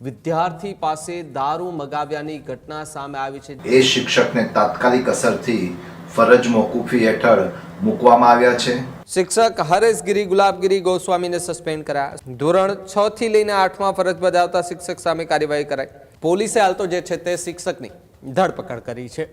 વિદ્યાર્થી પાસે દારૂ મગાવ્યાની ઘટના સામે આવી છે। એ શિક્ષકને તાત્કાલિક અસરથી ફરજ મોકૂફી હેઠળ મૂકવામાં આવ્યા છે। શિક્ષક હરેશગીરી ગુલાબગીરી ગોસ્વામીને સસ્પેન્ડ કરાયા। ધોરણ 6 થી લઈને 8માં ફરજ બજાવતા શિક્ષક સામે કાર્યવાહી કરાઈ। પોલીસે હાલ તો જે છે તે શિક્ષકની ધરપકડ કરી છે।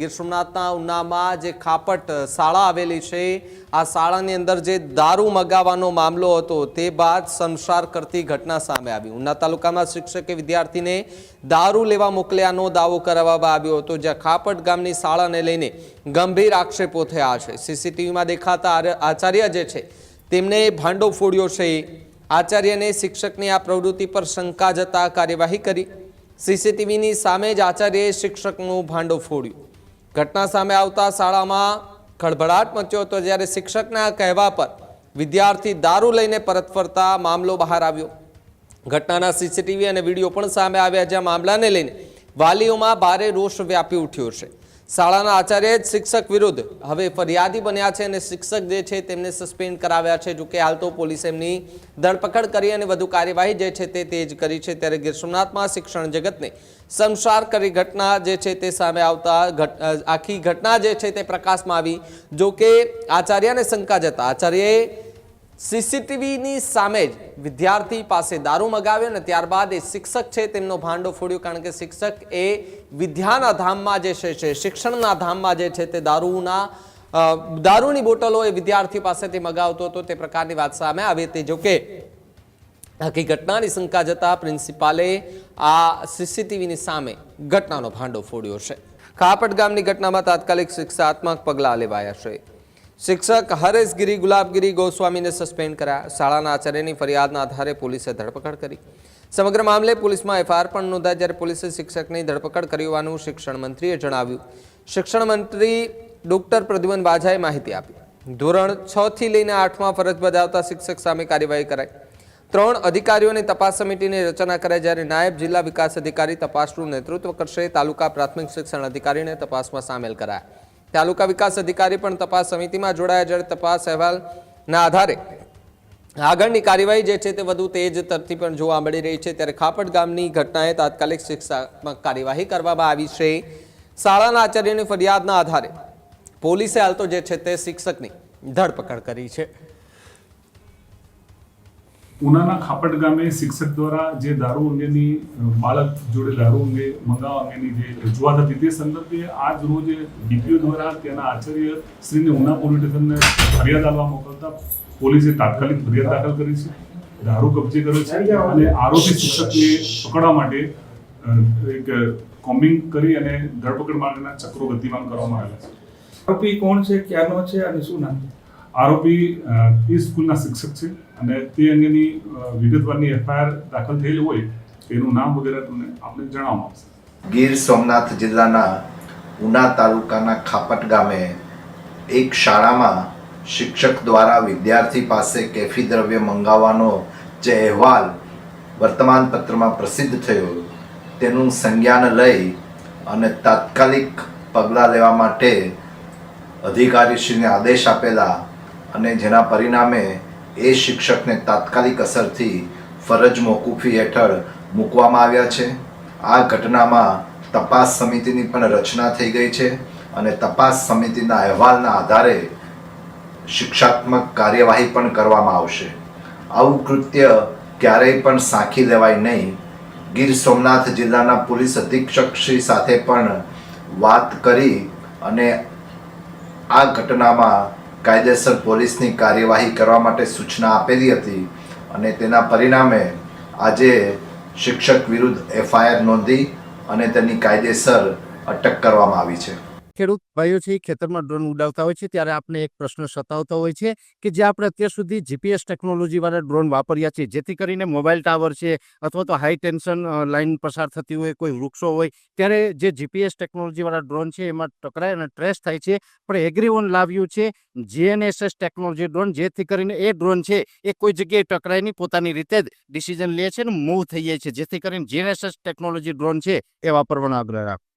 ગીર સોમનાથના ઉનામાં જે ખાપટ શાળા આવેલી છે, આ શાળાની અંદર જે દારૂ મગાવવાનો મામલો હતો તે બાદ શમશાર કરતી ઘટના સામે આવી। ઉના તાલુકામાં શિક્ષકે વિદ્યાર્થીને દારૂ લેવા મોકલ્યાનો દાવો કરવામાં આવ્યો હતો, જ્યાં ખાપટ ગામની શાળાને લઈને ગંભીર આક્ષેપો થયા છે। સીસીટીવીમાં દેખાતા આચાર્ય જે છે તેમને ભાંડો ફોડ્યો છે। આચાર્યને શિક્ષકની આ પ્રવૃત્તિ પર શંકા જતા કાર્યવાહી કરી। સીસીટીવીની સામે જ આચાર્યએ શિક્ષકનું ભાંડો ફોડ્યું। ઘટના સામે આવતા શાળામાં ખળભળાટ મચ્યો હતો, જ્યારે શિક્ષકના કહેવા પર વિદ્યાર્થી દારૂ લઈને પરત ફરતા મામલો બહાર આવ્યો। ઘટનાના સીસીટીવી અને વિડીયો પણ સામે આવ્યા, જ્યાં મામલાને લઈને વાલીઓમાં ભારે રોષ વ્યાપી ઉઠ્યો છે। શાળાના આચાર્ય શિક્ષક વિરુદ્ધ હવે ફરિયાદી બન્યા છે અને શિક્ષક જે છે તેમને સસ્પેન્ડ કરાવ્યા છે। જોકે હાલ તો પોલીસે એમની ધરપકડ કરી અને વધુ કાર્યવાહી જે છે તે તેજ કરી છે। ત્યારે ગીર સોમનાથમાં શિક્ષણ જગતને શમશાર કરી ઘટના જે છે તે સામે આવતા આખી ઘટના જે છે તે પ્રકાશમાં આવી। જોકે આચાર્યને શંકા જતા આચાર્યએ સીસીટીવીની સામે જ વિદ્યાર્થી પાસે દારૂ મગાવ્યો અને ત્યારબાદ એ શિક્ષક છે તેમનો ભાંડો ફોડ્યો, કારણ કે શિક્ષક એ વિદ્યાના ધામમાં જે છે શિક્ષણના ધામમાં જે છે તે દારૂની બોટલો એ વિદ્યાર્થી પાસેથી મગાવતો હતો, તે પ્રકારની વાત સામે આવી હતી। જોકે આખી ઘટનાની શંકા જતા પ્રિન્સિપાલે આ સીસીટીવીની સામે ઘટનાનો ભાંડો ફોડ્યો છે। ખાપટ ગામની ઘટનામાં તાત્કાલિક શિક્ષાત્મક પગલાં લેવાયા છે। શિક્ષક હરેશગીરી ગુલાબગીરી ગોસ્વામીને સસ્પેન્ડ કરાયા। શાળાના આચાર્યની ફરિયાદના આધારે પોલીસે ધરપકડ કરી। સમગ્ર મામલે પોલીસમાં એફઆઈઆર પણ નોંધાઈ, જ્યારે પોલીસે શિક્ષકની ધરપકડ કરી હોવાનું શિક્ષણ મંત્રીએ જણાવ્યું। શિક્ષણ મંત્રી ડોક્ટર પ્રદ્યુમન વાઝાએ માહિતી આપી। ધોરણ 6 થી લઈને 8માં ફરજ બજાવતા શિક્ષક સામે કાર્યવાહી કરાઈ। 3 અધિકારીઓની તપાસ સમિતિની રચના કરાઈ, જ્યારે નાયબ જિલ્લા વિકાસ અધિકારી તપાસનું નેતૃત્વ કરશે। તાલુકા પ્રાથમિક શિક્ષણ અધિકારીને તપાસમાં સામેલ કરાયા। તાલુકા વિકાસ અધિકારી પણ તપાસ સમિતિમાં જોડાયા, જ્યારે તપાસ અહેવાલના આધારે આગળની કાર્યવાહી જે છે તે વધુ તેજ તરથી પણ જોવા મળી રહી છે। ત્યારે ખાપટ ગામની ઘટનાએ તાત્કાલિક શિક્ષાત્મક કાર્યવાહી કરવામાં આવી છે। શાળાના આચાર્યની ફરિયાદના આધારે પોલીસે હાલ તો જે છે તે શિક્ષકની ધરપકડ કરી છે। ઉનાના ખાપટ ગામે શિક્ષક દ્વારા જે દારૂ અંગેની બાળક જોડે દારૂ અંગે મંગાવવા અંગેની જે રજૂઆત હતી, તે સંદર્ભે આજ રોજ ડીપીઓ દ્વારા તેના આચાર્ય શ્રીને ઉના પોલીસ સ્ટેશનને ફરિયાદ આપવા મોકલતા પોલીસે તાત્કાલિક ફરિયાદ દાખલ કરી છે। દારૂ કબજે કર્યો છે અને આરોપી શિક્ષકને પકડવા માટે એક કોમ્બિંગ કરી અને ધરપકડ માટેના ચક્રો ગતિમાન કરવામાં આવ્યા છે। આરોપી કોણ છે, ક્યાંનો છે અને શું નામ છે? આરોપી એ સ્કૂલના શિક્ષક છે અને તે અંગેની વિગતવારની એફઆઈઆર દાખલ થયેલી હોય તેનું નામ વગેરે તમને આપણે જણાવવામાં આવશે। ગીર સોમનાથ જિલ્લાના ઉના તાલુકાના ખાપટ ગામે એક શાળામાં શિક્ષક દ્વારા વિદ્યાર્થી પાસે કેફી દ્રવ્ય મંગાવવાનો જે અહેવાલ વર્તમાન પત્રમાં પ્રસિદ્ધ થયો, તેનું સંજ્ઞાન લઈ અને તાત્કાલિક પગલાં લેવા માટે અધિકારીશ્રીને આદેશ આપેલા અને જેના પરિણામે એ શિક્ષકને તાત્કાલિક અસરથી ફરજ મોકૂફી હેઠળ મૂકવામાં આવ્યા છે। આ ઘટનામાં તપાસ સમિતિની પણ રચના થઈ ગઈ છે અને તપાસ સમિતિના અહેવાલના આધારે શિક્ષાત્મક કાર્યવાહી પણ કરવામાં આવશે। આવું કૃત્ય ક્યારેય પણ સાંખી લેવાય નહીં। ગીર સોમનાથ જિલ્લાના પોલીસ અધિક્ષકશ્રી સાથે પણ વાત કરી અને આ ઘટનામાં કાયદેસર પોલીસની કાર્યવાહી કરવા માટે સૂચના આપેલી હતી અને તેના પરિણામે આજે શિક્ષક વિરુદ્ધ એફઆઈઆર નોંધી અને તેની કાયદેસર અટક કરવામાં આવી છે। ખેડૂત ભાઈઓ છે એ ખેતરમાં ડ્રોન ઉડાવતા હોય છે ત્યારે આપણે એક પ્રશ્ન સતાવતો હોય છે કે જે આપણે અત્યાર સુધી જીપીએસ ટેકનોલોજીવાળા ડ્રોન વાપર્યા છે જેથી કરીને મોબાઈલ ટાવર છે અથવા તો હાઈ ટેન્શન લાઇન પસાર થતી હોય કોઈ વૃક્ષો હોય ત્યારે જે જીપીએસ ટેકનોલોજીવાળા ડ્રોન છે એમાં ટકરાય અને ટ્રેસ થાય છે પણ એગ્રીઓન લાવ્યું છે જીએનએસએસ ટેકનોલોજી ડ્રોન જેથી કરીને એ ડ્રોન છે એ કોઈ જગ્યાએ ટકરાય નહીં પોતાની રીતે જ ડિસિઝન લે છે ને મૂવ થઈ જાય છે જેથી કરીને જીએનએસએસ ટેકનોલોજી ડ્રોન છે એ વાપરવાનો આગ્રહ રાખો.